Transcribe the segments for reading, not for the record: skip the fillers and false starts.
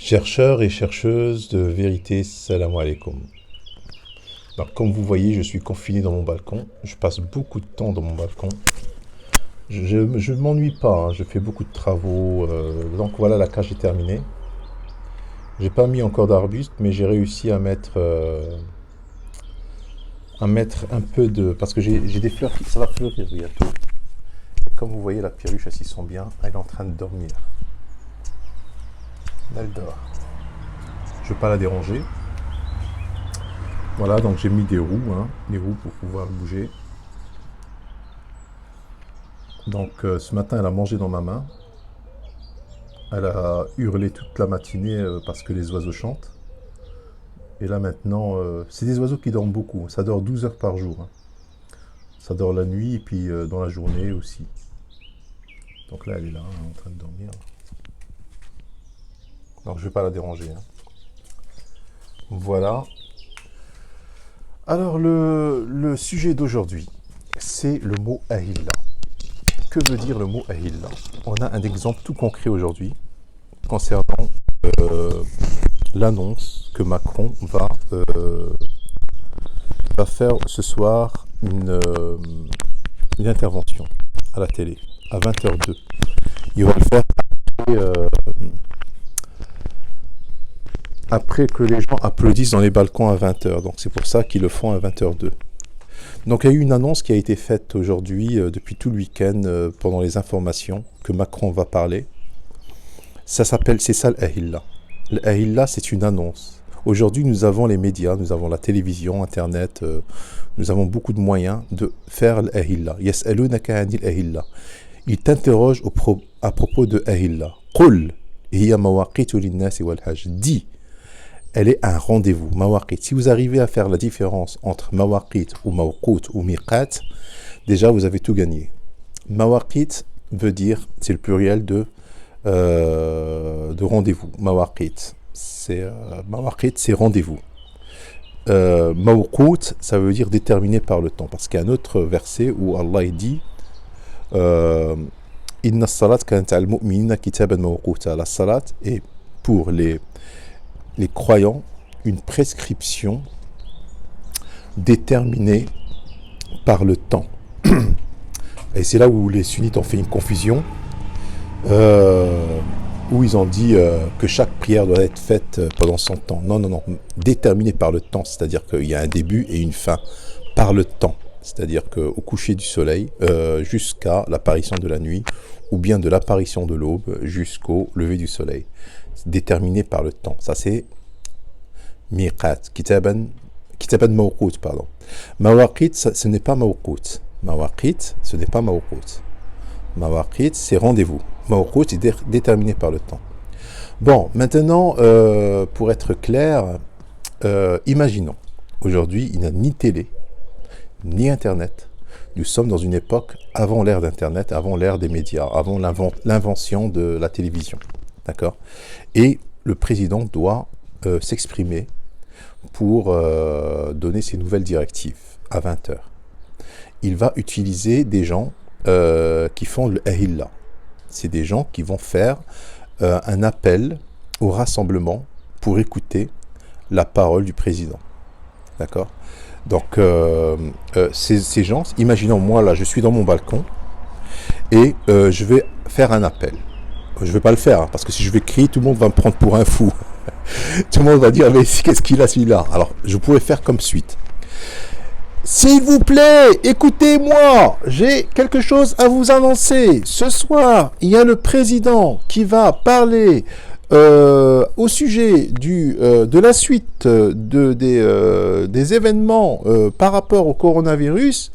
Chercheurs et chercheuses de vérité, salam alaikum. Alors, comme vous voyez, je suis confiné dans mon balcon. Je passe beaucoup de temps dans mon balcon. Je ne m'ennuie pas, hein. Je fais beaucoup de travaux. Donc voilà, la cage est terminée. J'ai pas mis encore d'arbustes, mais j'ai réussi à mettre un peu de... Parce que j'ai des fleurs qui... Ça va fleurir bientôt. Et comme vous voyez, la perruche, elle s'y sent bien. Elle est en train de dormir. Elle dort. Je ne veux pas la déranger. Voilà, donc j'ai mis des roues, hein, des roues pour pouvoir bouger. Donc ce matin, elle a mangé dans ma main. Elle a hurlé toute la matinée parce que les oiseaux chantent. Et là maintenant, c'est des oiseaux qui dorment beaucoup. Ça dort 12 heures par jour, hein. Ça dort la nuit et puis dans la journée aussi. Donc là, elle est là, hein, en train de dormir. Donc je ne vais pas la déranger, hein. Voilà. Alors le sujet d'aujourd'hui, c'est le mot ahilla. Que veut dire le mot ahilla? On a un exemple tout concret aujourd'hui concernant l'annonce que Macron va faire ce soir une intervention à la télé à 20h02. Il va le faire après que les gens applaudissent dans les balcons à 20h. Donc c'est pour ça qu'ils le font à 20h02. Donc il y a eu une annonce qui a été faite aujourd'hui, depuis tout le week-end, pendant les informations, que Macron va parler. C'est ça l'ahilla. L'ahilla, c'est une annonce. Aujourd'hui, nous avons les médias, nous avons la télévision, Internet, nous avons beaucoup de moyens de faire l'ahilla. Yas'alunaka anil ahilla. Ils t'interrogent à propos de ahilla. Qul hiya mawaqitu lin-nasi wal hajj. Dis, elle est un rendez-vous, mawaqit. Si vous arrivez à faire la différence entre mawaqit ou mawqut ou miqat, déjà vous avez tout gagné. Mawaqit veut dire, c'est le pluriel de rendez-vous. Mawaqit, c'est rendez-vous. Mawqut, ça veut dire déterminé par le temps. Parce qu'il y a un autre verset où Allah dit Inna salat kanat al-mu'minina kitaban mawquta. La salat est pour les croyants une prescription déterminée par le temps. Et c'est là où les sunnites ont fait une confusion, où ils ont dit que chaque prière doit être faite pendant son temps. Non, déterminée par le temps, c'est-à-dire qu'il y a un début et une fin par le temps. C'est-à-dire qu'au coucher du soleil jusqu'à l'apparition de la nuit, ou bien de l'apparition de l'aube jusqu'au lever du soleil. Déterminé par le temps. Ça c'est miqat, kitaban mawqut, pardon. Mawaqit, ce n'est pas mawqut. Mawaqit, ce n'est pas mawqut. Mawaqit, c'est rendez-vous. Mawqut est déterminé par le temps. Bon, maintenant, pour être clair, imaginons, aujourd'hui, il n'y a ni télé, ni Internet. Nous sommes dans une époque avant l'ère d'Internet, avant l'ère des médias, avant l'invention de la télévision. D'accord? Et le président doit s'exprimer pour donner ses nouvelles directives à 20h. Il va utiliser des gens qui font le ahilla. C'est des gens qui vont faire un appel au rassemblement pour écouter la parole du président. D'accord? Donc, ces gens, imaginons moi là, je suis dans mon balcon et je vais faire un appel. Je ne vais pas le faire, hein, parce que si je vais crier, tout le monde va me prendre pour un fou. Tout le monde va dire, mais qu'est-ce qu'il a celui-là? Alors, je pourrais faire comme suite. S'il vous plaît, écoutez-moi, j'ai quelque chose à vous annoncer. Ce soir, il y a le président qui va parler au sujet de la suite des événements par rapport au coronavirus.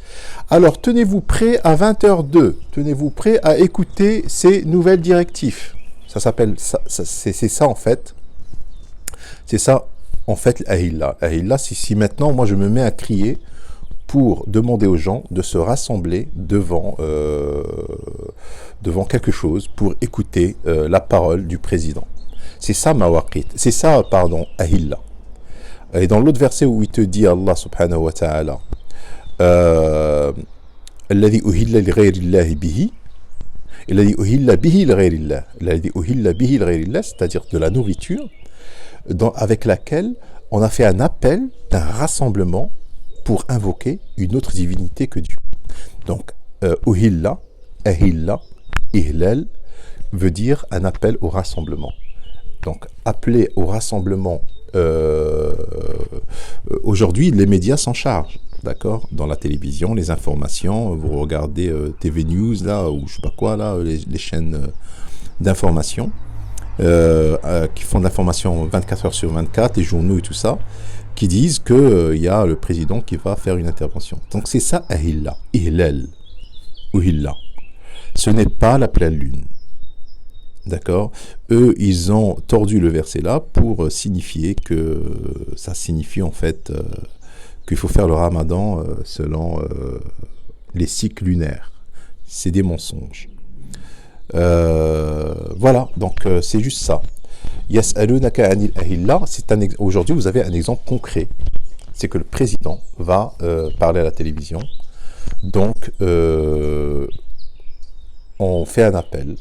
Alors, tenez-vous prêts à 20h02. Tenez-vous prêts à écouter ces nouvelles directives. Ça s'appelle, c'est ça en fait. C'est ça en fait l'ahilla. L'ahilla, si maintenant, moi je me mets à crier pour demander aux gens de se rassembler devant quelque chose pour écouter la parole du président. C'est ça mawaqit. C'est ça, pardon, ahilla. Et dans l'autre verset où il te dit, Allah subhanahu wa ta'ala, الذي أهل لغير الله به Il a dit uhilla bihi al-ghayrillah. Il a dit uhilla bihi al-ghayrillah, c'est-à-dire de la nourriture avec laquelle on a fait un appel d'un rassemblement pour invoquer une autre divinité que Dieu. Donc, uhilla, ahilla, ihlal veut dire un appel au rassemblement. Donc, appeler au rassemblement, aujourd'hui, les médias s'en chargent, d'accord? Dans la télévision, les informations, vous regardez TV News, là, ou je sais pas quoi, là, les chaînes d'information, qui font de l'information 24 heures sur 24, les journaux et tout ça, qui disent qu'il y a le président qui va faire une intervention. Donc, c'est ça, ahilla, ihlal, uhilla. Ce n'est pas la pleine lune. D'accord? Eux, ils ont tordu le verset là pour signifier que ça signifie en fait qu'il faut faire le ramadan selon les cycles lunaires. C'est des mensonges. Voilà, donc c'est juste ça. Yas'alunaka anil ahilla, aujourd'hui vous avez un exemple concret. C'est que le président va parler à la télévision. Donc, on fait un appel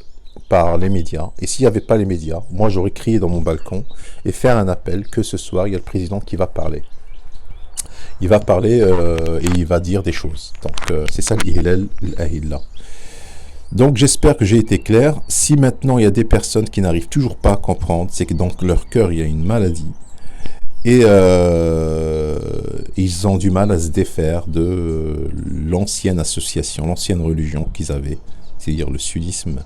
par les médias, et s'il n'y avait pas les médias, moi j'aurais crié dans mon balcon et faire un appel que ce soir il y a le président qui va parler. Il va parler et il va dire des choses. Donc c'est ça l'Ihlal l'Ahilla. Donc j'espère que j'ai été clair. Si maintenant il y a des personnes qui n'arrivent toujours pas à comprendre, c'est que dans leur cœur il y a une maladie et ils ont du mal à se défaire de l'ancienne association, l'ancienne religion qu'ils avaient, c'est-à-dire le sudisme.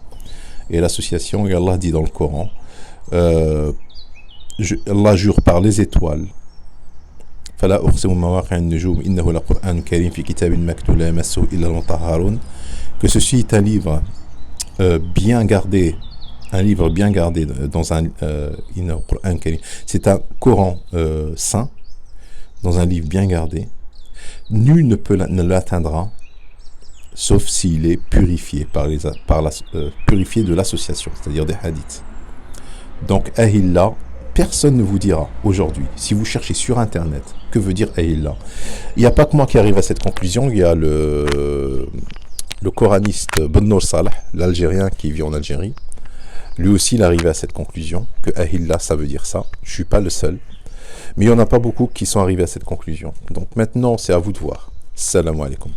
Et l'association, et Allah dit dans le Coran, Allah jure par les étoiles. فلا أقسم بمواقع النجوم إنه لقرآن كريم في كتاب مكنون لا يمسه إلا المطهرون. Que ceci est un livre bien gardé, dans un Coran Karim. C'est un Coran saint, dans un livre bien gardé. Nul ne l'atteindra sauf s'il est purifié purifié de l'association, c'est-à-dire des hadiths. Donc, ahilla, personne ne vous dira aujourd'hui, si vous cherchez sur Internet, que veut dire ahilla. Il n'y a pas que moi qui arrive à cette conclusion, il y a le coraniste Bennour Salah, l'Algérien qui vit en Algérie. Lui aussi, il est arrivé à cette conclusion, que ahilla, ça veut dire ça. Je ne suis pas le seul. Mais il n'y en a pas beaucoup qui sont arrivés à cette conclusion. Donc maintenant, c'est à vous de voir. Salam alaikum.